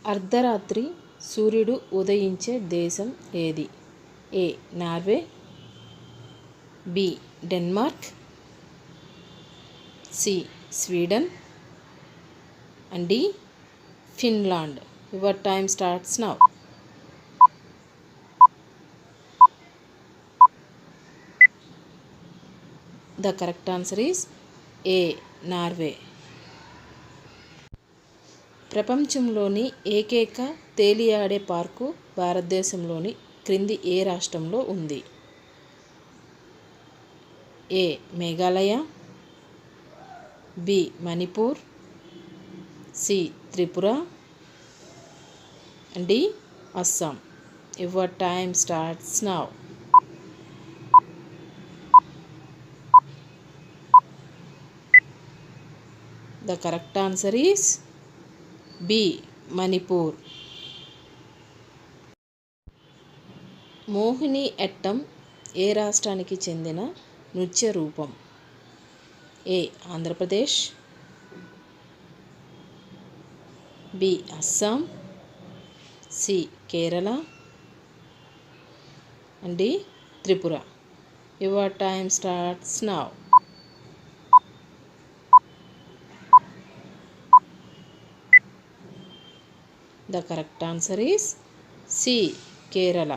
అర్ధరాత్రి సూర్యుడు ఉదయించే దేశం ఏది? A Norway, B Denmark, C Sweden and D Finland. Your time starts now. The correct answer is A Norway. ప్రపంచంలోని ఏకైక తేలియాడే పార్కు భారతదేశంలోని క్రింది ఏ రాష్ట్రంలో ఉంది? A Meghalaya, B Manipur, C Tripura and D Assam. Your time starts now. The correct answer is B Manipur. Mohiniyattam ఏ రాష్ట్రానికి చెందిన నృత్య రూపం? A Andhra Pradesh, B Assam, C Kerala and D Tripura. Your time starts now. The correct answer is C Kerala.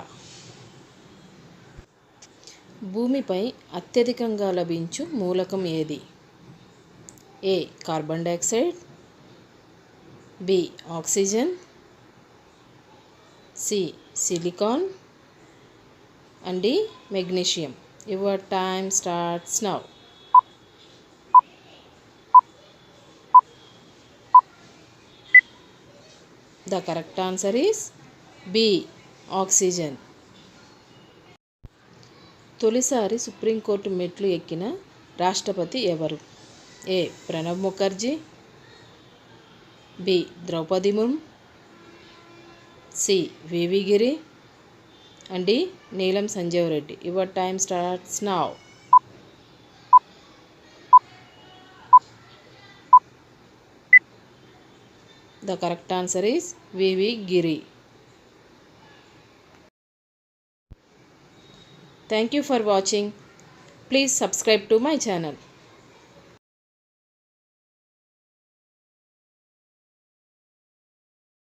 భూమిపై అత్యధికంగా లభించు మూలకం ఏది? A carbon dioxide, B oxygen, C silicon and D magnesium. Your time starts now. The correct answer is B oxygen. తొలిసారి supreme court మెట్లు ఎక్కిన రాష్ట్రపతి ఎవరు? A Pranab Mukherjee, B Droupadi Murmu, C V V Giri and D Neelam Sanjiva Reddy. Your time starts now. The correct answer is V V Giri. Thank you for watching. Please subscribe to my channel.